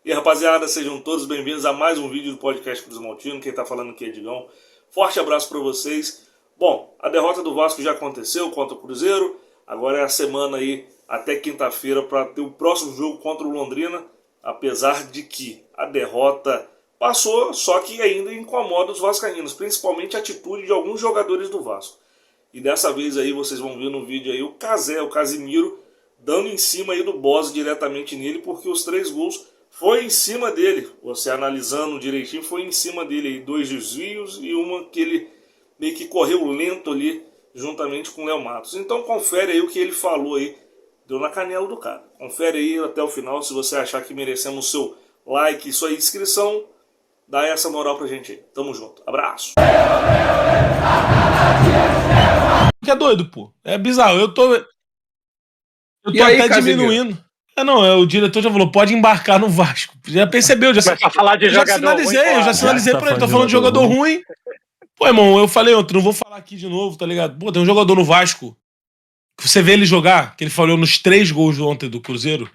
E aí, rapaziada, sejam todos bem-vindos a mais um vídeo do podcast Cruz Maltino. Quem tá falando aqui é Digão. Forte abraço para vocês. Bom, a derrota do Vasco já aconteceu contra o Cruzeiro. Agora é a semana aí até quinta-feira para ter o próximo jogo contra o Londrina. Apesar de que a derrota passou, só que ainda incomoda os vascaínos, principalmente a atitude de alguns jogadores do Vasco. E dessa vez aí vocês vão ver no vídeo aí o Casimiro, dando em cima aí do Bosa diretamente nele, porque os 3 gols foi em cima dele. Você analisando direitinho, foi em cima dele aí, 2 desvios e uma que ele meio que correu lento ali, juntamente com o Léo Matos. Então confere aí o que ele falou aí, deu na canela do cara. Confere aí até o final, se você achar que merecemos o seu like e sua inscrição, dá essa moral pra gente aí. Tamo junto. Abraço. Que é doido, pô. É bizarro. Eu tô aí, até Casimiro? diminuindo. O diretor já falou, pode embarcar no Vasco. Já percebeu, já falar de eu já jogador sinalizei, ruim, eu já sinalizei pra ele. Tô falando de jogador ruim. Pô, irmão, eu falei ontem, não vou falar aqui de novo, tá ligado? Pô, tem um jogador no Vasco, que você vê ele jogar, que ele falhou nos 3 gols ontem do Cruzeiro.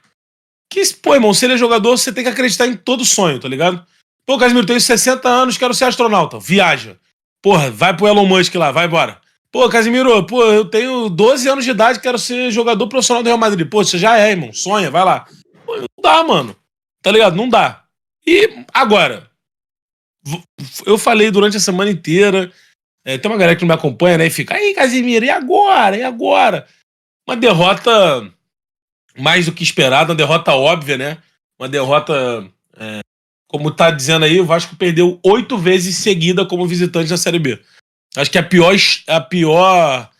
Que, pô, irmão, se ele é jogador, você tem que acreditar em todo sonho, tá ligado? Pô, Casimiro, tenho 60 anos, quero ser astronauta. Viaja. Porra, vai pro Elon Musk lá, vai embora. Pô, Casimiro, pô, eu tenho 12 anos de idade, quero ser jogador profissional do Real Madrid. Pô, você já é, irmão. Sonha, vai lá. Pô, não dá, mano. Tá ligado? Não dá. E agora, eu falei durante a semana inteira, tem uma galera que não me acompanha, né, e fica, aí, Casimiro, e agora? E agora? Uma derrota mais do que esperada, uma derrota óbvia, né? Uma derrota, como tá dizendo aí, o Vasco perdeu 8 vezes seguida como visitante na Série B. Acho que é a pior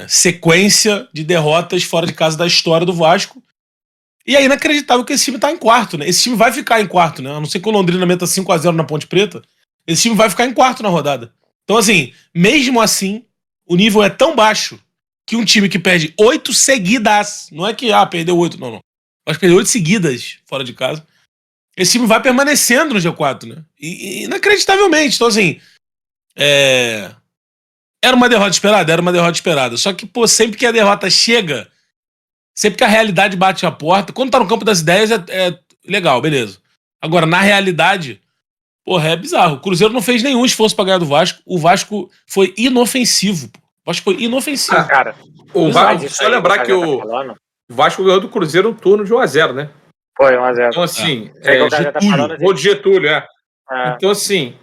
sequência de derrotas fora de casa da história do Vasco. E é inacreditável que esse time tá em quarto, né? Esse time vai ficar em quarto, né? A não ser que o Londrina meta 5-0 na Ponte Preta, esse time vai ficar em quarto na rodada. Então, assim, mesmo assim, o nível é tão baixo que um time que perde 8 seguidas, não é que, perdeu 8, não. Mas perdeu 8 seguidas fora de casa. Esse time vai permanecendo no G4, né? E inacreditavelmente. Então, assim, era uma derrota esperada? Era uma derrota esperada. Só que, pô, sempre que a derrota chega, sempre que a realidade bate a porta, quando tá no campo das ideias é legal, beleza. Agora, na realidade, porra, é bizarro. O Cruzeiro não fez nenhum esforço pra ganhar do Vasco. O Vasco foi inofensivo, pô. O Vasco foi inofensivo. Cara, O Vasco, só lembrar que o Vasco ganhou do Cruzeiro um turno de 1-0, né? Foi 1-0. Então, assim, Getúlio. gol de Getúlio, Então, assim,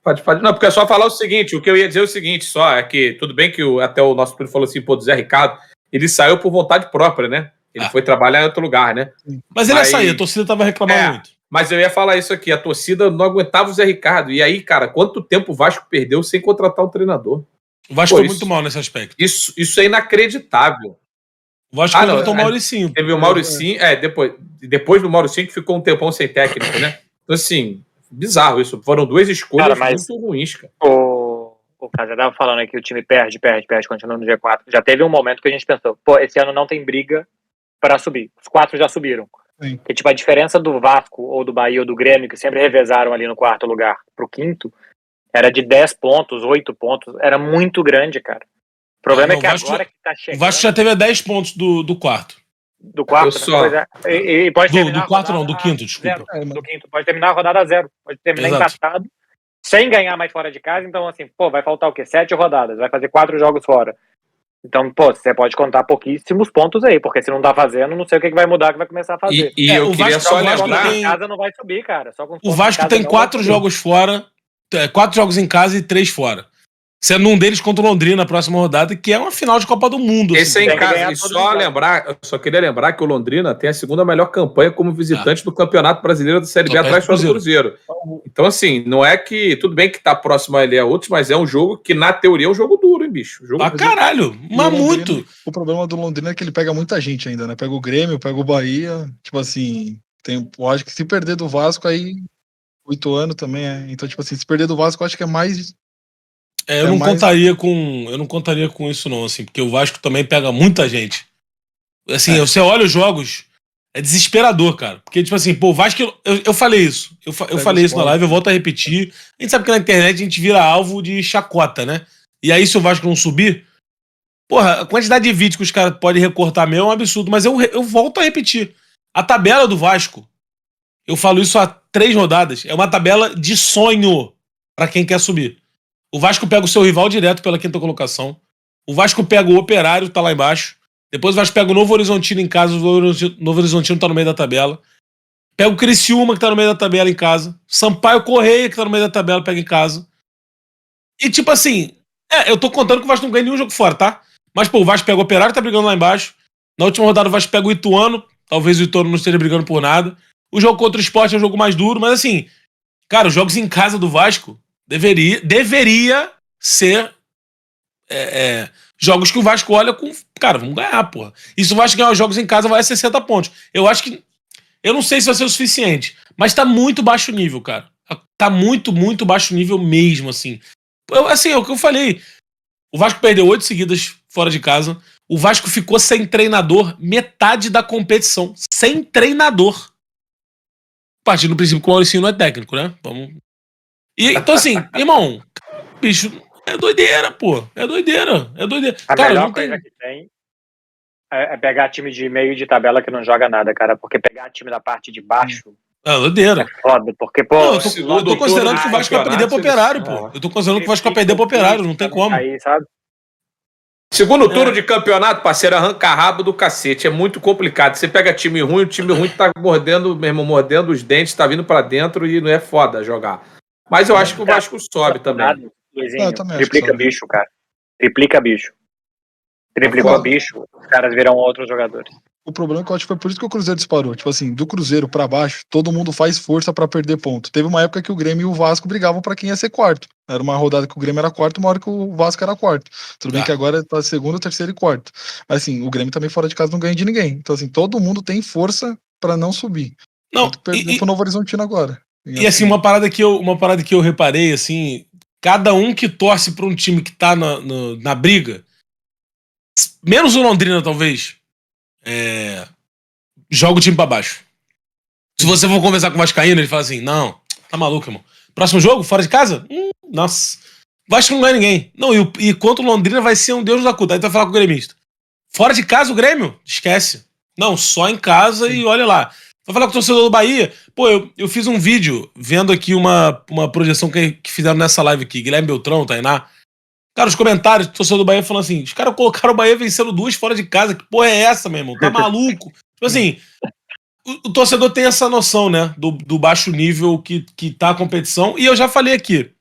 Pode. Não, porque é só falar o seguinte, o que eu ia dizer é o seguinte, só, é que tudo bem que até o nosso filho falou assim, pô, do Zé Ricardo, ele saiu por vontade própria, né? Ele foi trabalhar em outro lugar, né? Mas ele ia sair, a torcida tava reclamando muito. Mas eu ia falar isso aqui, a torcida não aguentava o Zé Ricardo. E aí, cara, quanto tempo o Vasco perdeu sem contratar um treinador? O Vasco foi muito mal nesse aspecto. Isso é inacreditável. O Vasco contratou o Mauricinho. Teve o Mauricinho, depois do Mauricinho que ficou um tempão sem técnico, né? Então, assim, bizarro isso. Foram 2 escolhas muito ruins, cara. O cara já tava falando aí que o time perde, continua no G4. Já teve um momento que a gente pensou, pô, esse ano não tem briga pra subir. Os 4 já subiram. Sim. Porque, tipo, a diferença do Vasco, ou do Bahia, ou do Grêmio, que sempre revezaram ali no 4º lugar pro 5º, era de 10 pontos, 8 pontos. Era muito grande, cara. O problema é que agora que tá chegando... O Vasco já teve a 10 pontos do quarto. Do 4º, E pode terminar do 4 não, do 5º, desculpa. Do 5º, pode terminar a rodada 0. Pode terminar empatado, sem ganhar mais fora de casa. Então, assim, pô, vai faltar o quê? 7 rodadas. Vai fazer 4 jogos fora. Então, pô, você pode contar pouquíssimos pontos aí, porque se não tá fazendo, não sei o que vai mudar, que vai começar a fazer. E eu queria só lembrar... Em casa não vai subir, cara. Só com o Vasco tem 4 jogos fora, 4 jogos em casa e 3 fora. Sendo um deles contra o Londrina na próxima rodada, que é uma final de Copa do Mundo. Esse é em casa. E só queria lembrar que o Londrina tem a 2ª melhor campanha como visitante do Campeonato Brasileiro da Série B, atrás do Cruzeiro. Então, assim, não é que... Tudo bem que tá próximo ali a outros, mas é um jogo que, na teoria, é um jogo duro, hein, bicho? Caralho! Mas muito! O problema do Londrina é que ele pega muita gente ainda, né? Pega o Grêmio, pega o Bahia. Tipo assim, eu acho que se perder do Vasco, aí 8 anos também Então, tipo assim, se perder do Vasco, eu acho que é mais... eu não contaria com isso não, assim, porque o Vasco também pega muita gente. Assim, você olha os jogos, é desesperador, cara. Porque, tipo assim, pô, o Vasco... Eu falei isso. Eu falei isso na live, eu volto a repetir. A gente sabe que na internet a gente vira alvo de chacota, né? E aí, se o Vasco não subir... Porra, a quantidade de vídeos que os caras podem recortar meu é um absurdo. Mas eu volto a repetir. A tabela do Vasco, eu falo isso há 3 rodadas, é uma tabela de sonho pra quem quer subir. O Vasco pega o seu rival direto pela 5ª colocação. O Vasco pega o Operário, tá lá embaixo. Depois o Vasco pega o Novo Horizontino em casa, o Novo Horizontino tá no meio da tabela. Pega o Criciúma, que tá no meio da tabela, em casa. Sampaio Correia, que tá no meio da tabela, pega em casa. E tipo assim, eu tô contando que o Vasco não ganha nenhum jogo fora, tá? Mas, pô, o Vasco pega o Operário, tá brigando lá embaixo. Na última rodada o Vasco pega o Ituano. Talvez o Ituano não esteja brigando por nada. O jogo contra o Sport é um jogo mais duro, mas assim, cara, os jogos em casa do Vasco deveria ser jogos que o Vasco olha com... Cara, vamos ganhar, porra. E se o Vasco ganhar os jogos em casa, vai a 60 pontos. Eu acho que... Eu não sei se vai ser o suficiente, mas tá muito baixo nível, cara. Tá muito, muito baixo nível mesmo, assim. Assim, é o que eu falei. O Vasco perdeu 8 seguidas fora de casa. O Vasco ficou sem treinador metade da competição. Sem treinador. Partindo do princípio que o Mauricinho não é técnico, né? Vamos... Então, assim, irmão, bicho, é doideira, pô. É doideira. A cara, melhor não coisa que tem é pegar time de meio de tabela que não joga nada, cara. Porque pegar time da parte de baixo é doideira. é foda. Porque, pô... Não, eu tô considerando que o Vasco vai perder pro Operário, pô. Eu tô considerando que o Vasco vai perder pro Operário, não tem como. Aí, sabe? Segundo turno de campeonato, parceiro, arranca rabo do cacete. É muito complicado. Você pega time ruim, o time ruim tá mordendo, meu irmão, mordendo os dentes, tá vindo pra dentro e não é foda jogar. Mas eu acho que o Vasco sobe também. Triplica bicho, cara. Triplica bicho. Triplicou bicho, os caras viram outros jogadores. O problema é que eu acho que foi por isso que o Cruzeiro disparou. Tipo assim, do Cruzeiro pra baixo, todo mundo faz força pra perder ponto. Teve uma época que o Grêmio e o Vasco brigavam pra quem ia ser quarto. Era uma rodada que o Grêmio era quarto, uma hora que o Vasco era quarto. Tudo bem que agora tá segundo, terceiro e quarto. Mas assim, o Grêmio também fora de casa não ganha de ninguém. Então assim, todo mundo tem força pra não subir. Não, perder pro Novo Horizontino agora. E assim, uma parada que eu reparei, assim, cada um que torce pra um time que tá na briga, menos o Londrina, talvez, joga o time pra baixo. Se você for conversar com o Vascaíno, ele fala assim, não, tá maluco, irmão. Próximo jogo, fora de casa? Nossa. Vasco não ganha ninguém. Não, e contra o Londrina vai ser um Deus da cuta. Aí tu vai falar com o gremista. Fora de casa, o Grêmio? Esquece. Não, só em casa e olha lá. Vai falar com o torcedor do Bahia. Pô, eu fiz um vídeo vendo aqui uma projeção que fizeram nessa live aqui. Guilherme Beltrão, Tainá. Cara, os comentários do torcedor do Bahia falando assim, os caras colocaram o Bahia vencendo 2 fora de casa. Que porra é essa, meu irmão? Tá maluco? Tipo assim, o torcedor tem essa noção, né? Do baixo nível que tá a competição. E eu já falei aqui.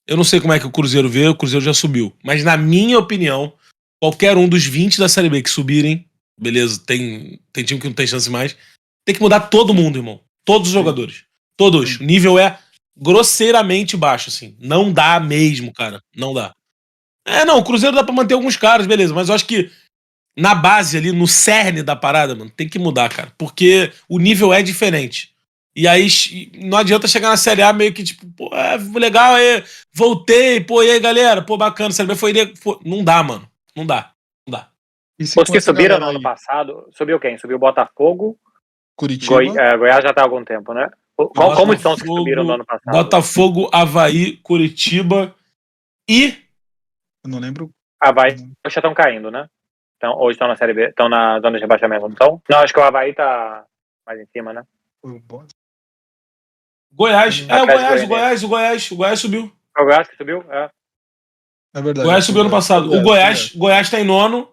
Eu não sei como é que o Cruzeiro vê, o Cruzeiro já subiu. Mas na minha opinião, qualquer um dos 20 da Série B que subirem, beleza, tem time que não tem chance mais, tem que mudar todo mundo, irmão. Todos os jogadores. Todos. O nível é grosseiramente baixo, assim. Não dá mesmo, cara. Não dá. Não, o Cruzeiro dá pra manter alguns caras, beleza. Mas eu acho que na base ali, no cerne da parada, mano, tem que mudar, cara. Porque o nível é diferente. E aí não adianta chegar na Série A meio que tipo, pô, legal, voltei, pô, e aí, galera? Pô, bacana, Série B foi... Não dá, mano. Não dá. Os que subiram no ano passado, subiu quem? Subiu Botafogo, Curitiba. Goiás já tá há algum tempo, né? Como estão os que subiram no ano passado? Botafogo, Avaí, Curitiba e... Eu não lembro. Avaí já estão caindo, né? Então, hoje estão na Série B, estão na zona de rebaixamento, não estão? Não, acho que o Avaí tá mais em cima, né? Goiás. O Goiás subiu. O Goiás que subiu? É verdade. O Goiás subiu ano passado. O Goiás tá em 9º,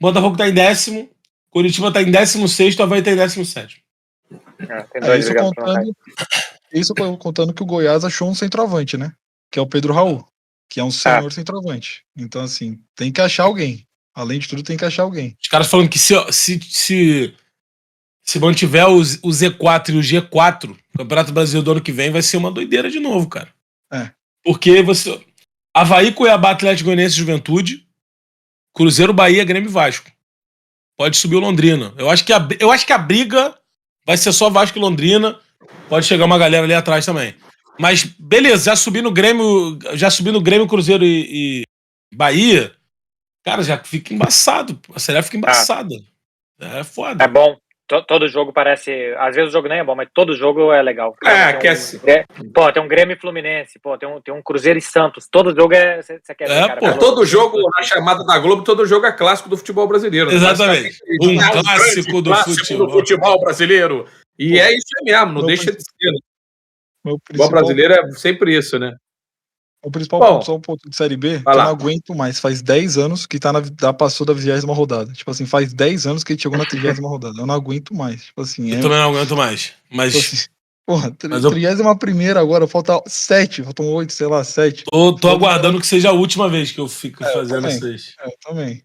Botafogo tá em 10º, Curitiba tá em 16º, Avaí tá em 17º. Tem dois isso contando que o Goiás achou um centroavante, né? Que é o Pedro Raul, que é um senhor centroavante. Então, assim, tem que achar alguém. Além de tudo, tem que achar alguém. Os caras falando que se mantiver o Z4 e o G4, o Campeonato Brasileiro do ano que vem vai ser uma doideira de novo, cara. Porque você... Avaí, Cuiabá, Atlético Goianiense, Juventude, Cruzeiro, Bahia, Grêmio e Vasco. Pode subir o Londrina. Eu acho que a briga vai ser só Vasco e Londrina. Pode chegar uma galera ali atrás também. Mas, beleza, já subi no Grêmio, Cruzeiro e Bahia, cara, já fica embaçado. A Série A fica embaçada. É foda. É bom. todo jogo parece. Às vezes o jogo nem é bom, mas todo jogo é legal. Tem um Grêmio e Fluminense, tem um Cruzeiro e Santos. Todo jogo você quer ver, cara. Todo jogo, na chamada da Globo, todo jogo é clássico do futebol brasileiro. Exatamente. Um clássico do futebol brasileiro. E é isso mesmo, não deixa de ser. O futebol brasileiro é sempre isso, né? O principal ponto, só um ponto de Série B, que eu não aguento mais. Faz 10 anos que passou da 20ª rodada. Tipo assim, faz 10 anos que ele chegou na 30ª rodada. Eu não aguento mais. Tipo assim, eu também não aguento mais. Mas. Tipo assim, porra, 31ª agora, faltam 8, sei lá, 7. Tô aguardando que seja a última vez que eu fico fazendo essas. Eu também.